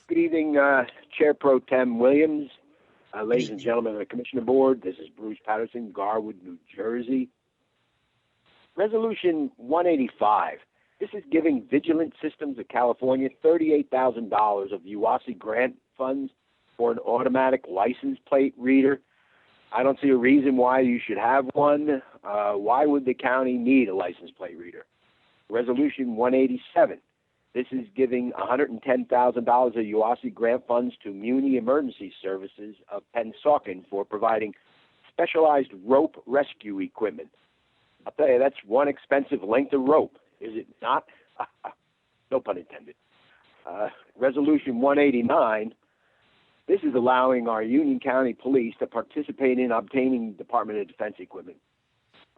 Good evening, Chair Pro Tem Williams, ladies and gentlemen of the Commissioner Board. This is Bruce Paterson, Garwood, New Jersey. Resolution 185. This is giving Vigilant Systems of California $38,000 of UASI grant funds for an automatic license plate reader. I don't see a reason why you should have one. Why would the county need a license plate reader? Resolution 187. This is giving $110,000 of UASI grant funds to Muni Emergency Services of Pennsauken for providing specialized rope rescue equipment. I'll tell you, that's one expensive length of rope, is it not? No pun intended. Resolution 189. This is allowing our Union County Police to participate in obtaining Department of Defense equipment.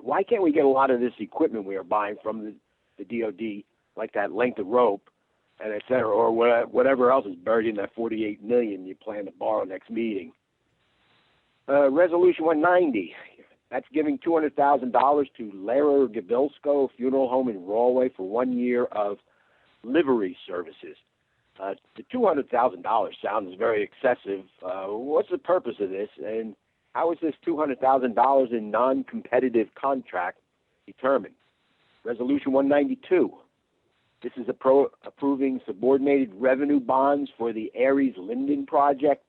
Why can't we get a lot of this equipment we are buying from the DOD, like that length of rope, and et cetera, or whatever else is buried in that $48 million you plan to borrow next meeting? Resolution 190. That's giving $200,000 to Lara Gavilsko Funeral Home in Rahway for 1 year of livery services. The $200,000 sounds very excessive. What's the purpose of this, and how is this $200,000 in non-competitive contract determined? Resolution 192. This is approving subordinated revenue bonds for the Aries Linden project.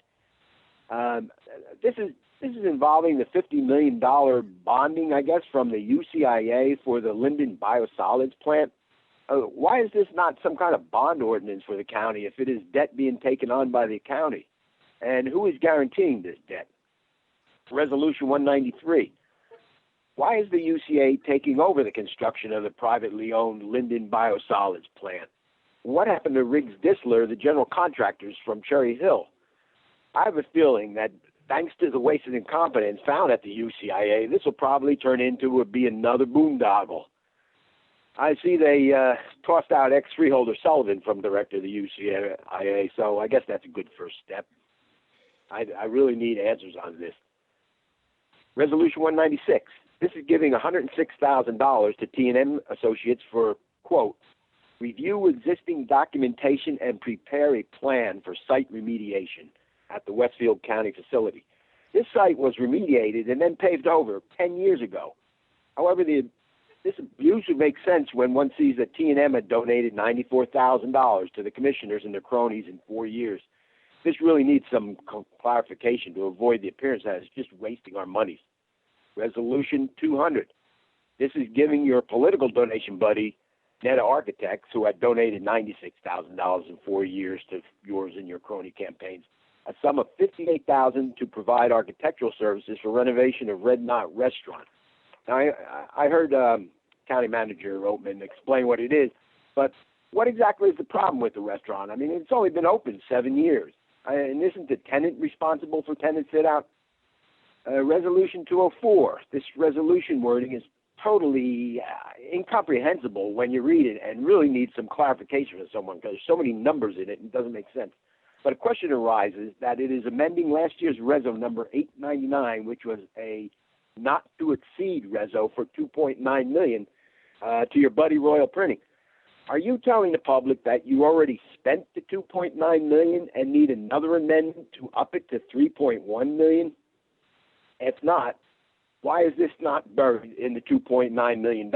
This is involving the $50 million bonding, I guess, from the UCIA for the Linden Biosolids plant. Why is this not some kind of bond ordinance for the county if it is debt being taken on by the county? And who is guaranteeing this debt? Resolution 193. Why is the UCA taking over the construction of the privately owned Linden Biosolids plant? What happened to Riggs Distler, the general contractors from Cherry Hill? I have a feeling that thanks to the wasted incompetence found at the UCIA, this will probably turn into be another boondoggle. I see they tossed out ex-freeholder Sullivan from director of the UCIA, so I guess that's a good first step. I really need answers on this. Resolution 196. This is giving $106,000 to T&M Associates for, quote, review existing documentation and prepare a plan for site remediation at the Westfield County facility. This site was remediated and then paved over 10 years ago. However, this abuse would make sense when one sees that T&M had donated $94,000 to the commissioners and their cronies in 4 years. This really needs some clarification to avoid the appearance that it's just wasting our money. Resolution 200. This is giving your political donation buddy, Netta Architects, who had donated $96,000 in 4 years to yours and your crony campaigns, a sum of $58,000 to provide architectural services for renovation of Red Knot Restaurant. Now, I heard County Manager Oatman explain what it is, but what exactly is the problem with the restaurant? I mean, it's only been open 7 years, and isn't the tenant responsible for tenant fit-out? Resolution 204. This resolution wording is totally incomprehensible when you read it and really needs some clarification from someone because there's so many numbers in it and it doesn't make sense. But a question arises that it is amending last year's reso number 899, which was a not to exceed reso for $2.9 million to your buddy Royal Printing. Are you telling the public that you already spent the $2.9 million and need another amendment to up it to $3.1 million? If not, why is this not buried in the $2.9 million?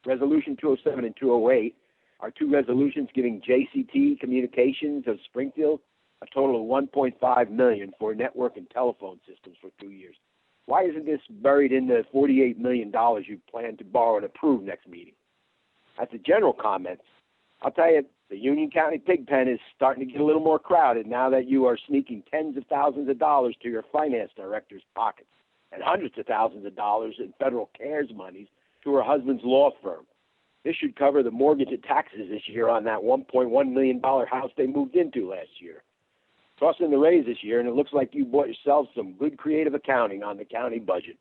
Resolution 207 and 208 are two resolutions giving JCT Communications of Springfield a total of $1.5 million for network and telephone systems for 2 years. Why isn't this buried in the $48 million you plan to borrow and approve next meeting? As a general comment, I'll tell you, the Union County Pigpen is starting to get a little more crowded now that you are sneaking tens of thousands of dollars to your finance director's pockets and hundreds of thousands of dollars in federal CARES monies to her husband's law firm. This should cover the mortgage and taxes this year on that $1.1 million house they moved into last year. Toss in the raise this year, and it looks like you bought yourself some good creative accounting on the county budget.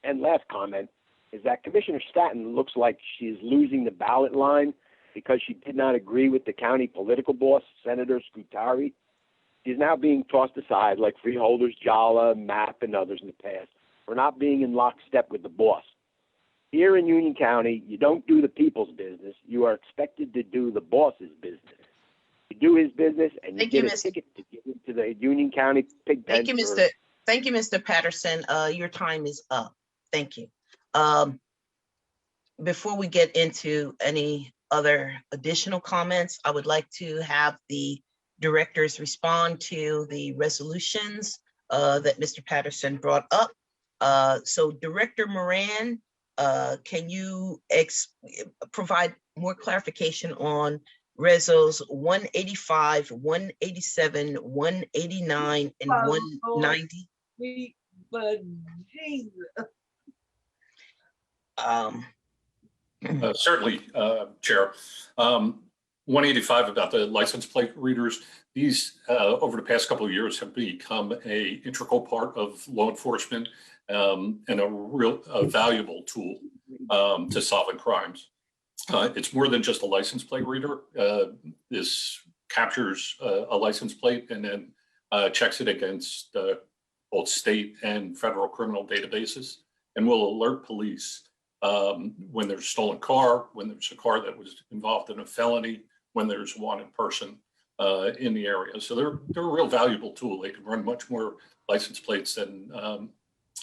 And last comment is that Commissioner Staton looks like she is losing the ballot line because she did not agree with the county political boss, Senator Scutari. She's now being tossed aside like freeholders Jala, Mapp, and others in the past for not being in lockstep with the boss. Here in Union County, you don't do the people's business. You are expected to do the boss's business. to do his business, and you Thank get you, a Mr. ticket to get into the Union County pig pen. Thank you, Mr. Paterson. Your time is up. Thank you. Before we get into any other additional comments, I would like to have the directors respond to the resolutions that Mr. Paterson brought up. So Director Moran, can you provide more clarification on Resos 185, 187, 189, and 190? Certainly, Chair. 185 about the license plate readers. These, over the past couple of years, have become a integral part of law enforcement and a valuable tool to solving crimes. It's more than just a license plate reader. This captures a license plate and then checks it against both state and federal criminal databases, and will alert police when there's a stolen car, when there's a car that was involved in a felony, when there's a wanted person in the area. So they're a real valuable tool. They can run much more license plates than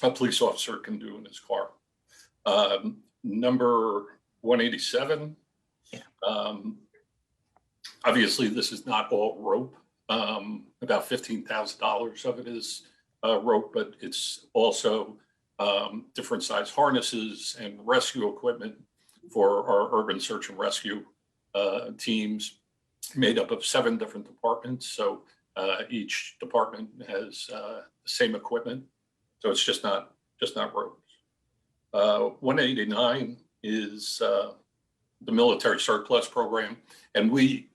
a police officer can do in his car. Number 187. Obviously, this is not all rope. About $15,000 of it is rope, but it's also different size harnesses and rescue equipment for our urban search and rescue teams, made up of 7 different departments. So each department has the same equipment. So it's just not ropes. 189 is the military surplus program, and we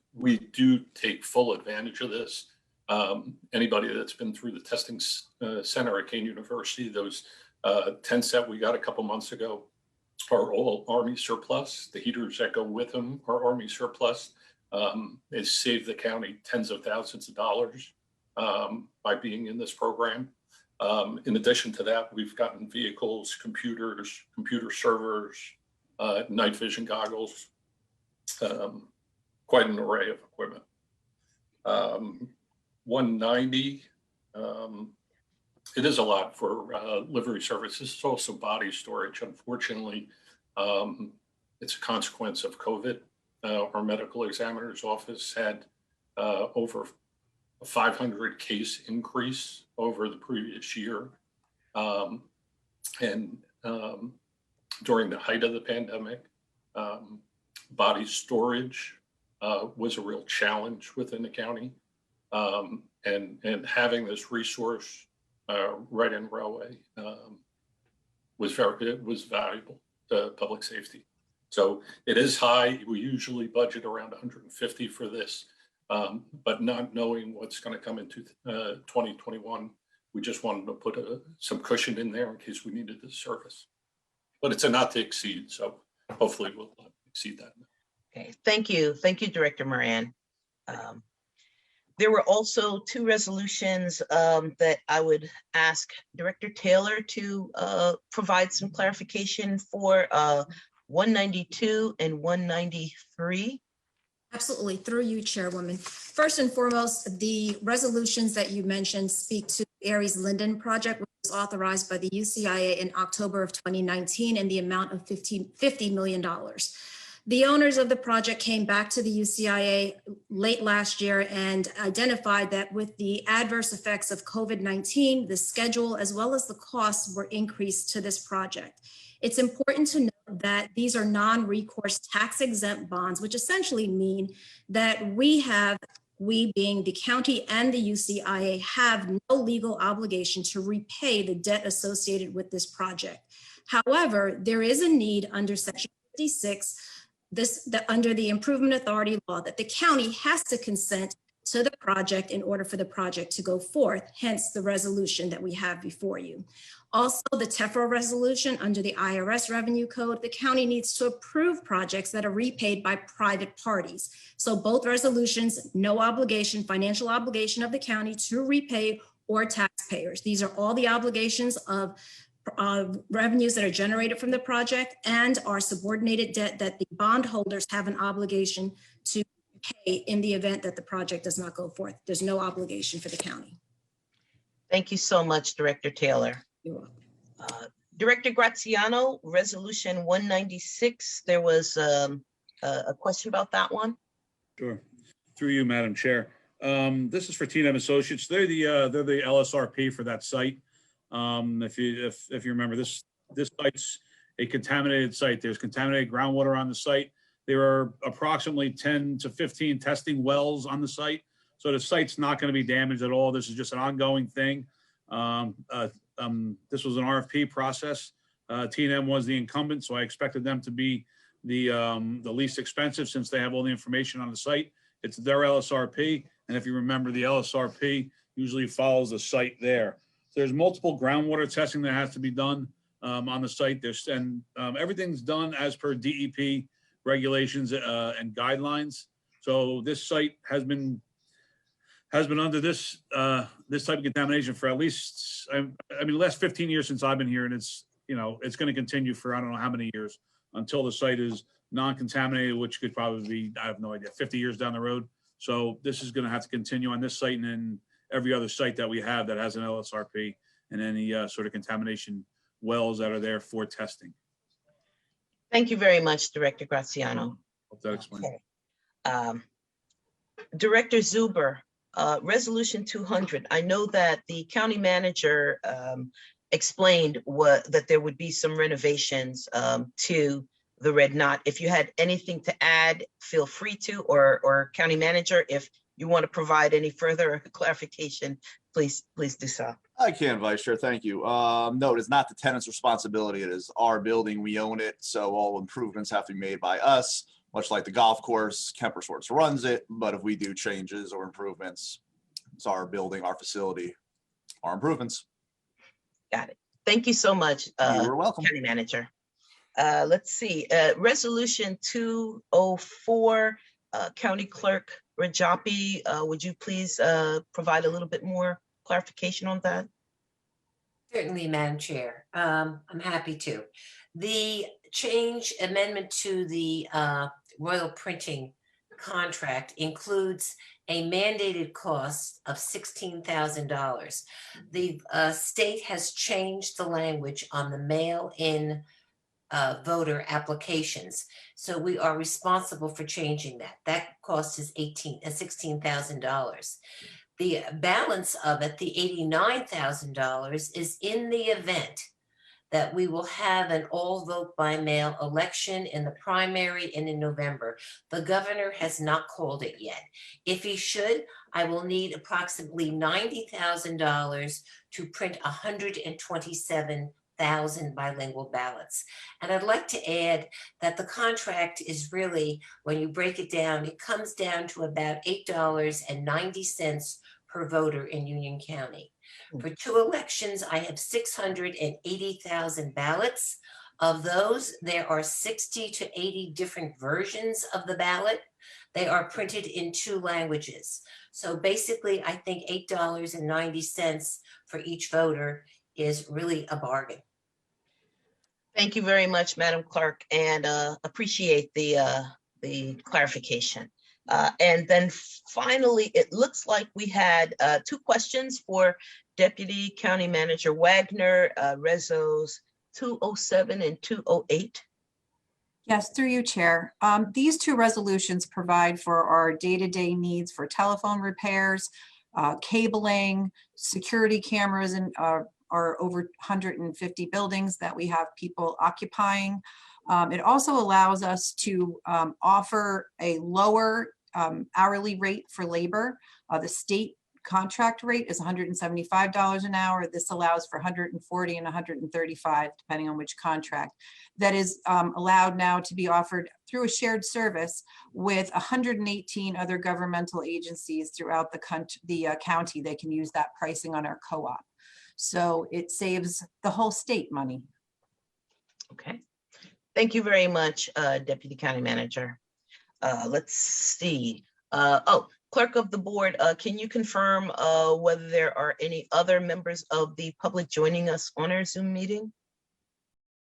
do take full advantage of this. Anybody that's been through the testing center at Kane University, those tents that we got a couple months ago are all Army surplus. The heaters that go with them are Army surplus. It saved the county tens of thousands of dollars by being in this program. In addition to that, we've gotten vehicles, computers, computer servers, night vision goggles, quite an array of equipment. 190, it is a lot for livery services. It's also body storage. Unfortunately, it's a consequence of COVID. Our medical examiner's office had over a 500 case increase over the previous year. During the height of the pandemic, body storage was a real challenge within the county. And having this resource right in railway was valuable to public safety. So it is high. We usually budget around 150 for this, but not knowing what's going to come into 2021, we just wanted to put some cushion in there in case we needed the service. But it's a not to exceed, so hopefully we'll exceed that. Okay, thank you, Director Moran. There were also 2 resolutions that I would ask Director Taylor to provide some clarification for 192 and 193. Absolutely, through you, Chairwoman. First and foremost, the resolutions that you mentioned speak to the Aries Linden project, which was authorized by the UCIA in October of 2019 in the amount of $50 million. The owners of the project came back to the UCIA late last year and identified that with the adverse effects of COVID-19, the schedule as well as the costs were increased to this project. It's important to note that these are non-recourse tax-exempt bonds, which essentially mean that we being the county and the UCIA, have no legal obligation to repay the debt associated with this project. However, there is a need under Section 56 under the Improvement Authority law that the county has to consent to the project in order for the project to go forth, hence the resolution that we have before you. Also, the TEFRA resolution under the IRS revenue code, the county needs to approve projects that are repaid by private parties. So both resolutions, no obligation, financial obligation of the county to repay or taxpayers. These are all the obligations of revenues that are generated from the project and our subordinated debt that the bondholders have an obligation to pay in the event that the project does not go forth. There's no obligation for the county. Thank you so much, Director Taylor. You're welcome. Director Graziano, Resolution 196. There was a question about that one. Sure. Through you, Madam Chair. This is for T&M Associates. They're the LSRP for that site. If you remember, this site's a contaminated site. There's contaminated groundwater on the site. There are approximately 10 to 15 testing wells on the site. So the site's not going to be damaged at all. This is just an ongoing thing. This was an RFP process. T&M was the incumbent, so I expected them to be the least expensive since they have all the information on the site. It's their LSRP, and if you remember, the LSRP usually follows the site there. So there's multiple groundwater testing that has to be done on the site. Everything's done as per DEP regulations and guidelines. So this site has been under this type of contamination for at least, the last 15 years since I've been here, and it's going to continue for I don't know how many years until the site is non-contaminated, which could probably be, I have no idea, 50 years down the road. So this is going to have to continue on this site and then every other site that we have that has an LSRP and any sort of contamination wells that are there for testing. Thank you very much, Director Graziano. Hope that explains. Okay. Director Zuber, Resolution 200. I know that the county manager explained that there would be some renovations to the Red Knot. If you had anything to add, feel free to, or county manager, if you want to provide any further clarification, please do so. I can, Vice Chair. Thank you. No, it is not the tenant's responsibility. It is our building. We own it. So all improvements have to be made by us, much like the golf course. Kemper Sports runs it. But if we do changes or improvements, it's our building, our facility, our improvements. Got it. Thank you so much, You're welcome. county manager. Let's see, Resolution 204, County Clerk Rajapi, would you please provide a little bit more clarification on that? Certainly, Madam Chair. I'm happy to. The amendment to the Royal Printing contract includes a mandated cost of $16,000. The state has changed the language on the mail-in voter applications. So we are responsible for changing that. That cost is $16,000. The balance of it, the $89,000, is in the event that we will have an all vote by mail election in the primary and in November. The governor has not called it yet. If he should, I will need approximately $90,000 to print 127,000 bilingual ballots. And I'd like to add that the contract is really, when you break it down, it comes down to about $8.90 per voter in Union County. For 2 elections, I have 680,000 ballots. Of those, there are 60 to 80 different versions of the ballot. They are printed in 2 languages. So basically, I think $8.90 for each voter is really a bargain. Thank you very much, Madam Clerk, and appreciate the clarification. And then finally, it looks like we had 2 questions for Deputy County Manager Wagner, Rezos 207 and 208. Yes, through you, Chair. These 2 resolutions provide for our day-to-day needs for telephone repairs, cabling, security cameras, and our over 150 buildings that we have people occupying. It also allows us to offer a lower hourly rate for labor. The state contract rate is $175 an hour. This allows for $140 and $135, depending on which contract. That is allowed now to be offered through a shared service with 118 other governmental agencies throughout the county. They can use that pricing on our co-op. So it saves the whole state money. Okay. Thank you very much, Deputy County Manager. Let's see. Clerk of the Board, can you confirm whether there are any other members of the public joining us on our Zoom meeting?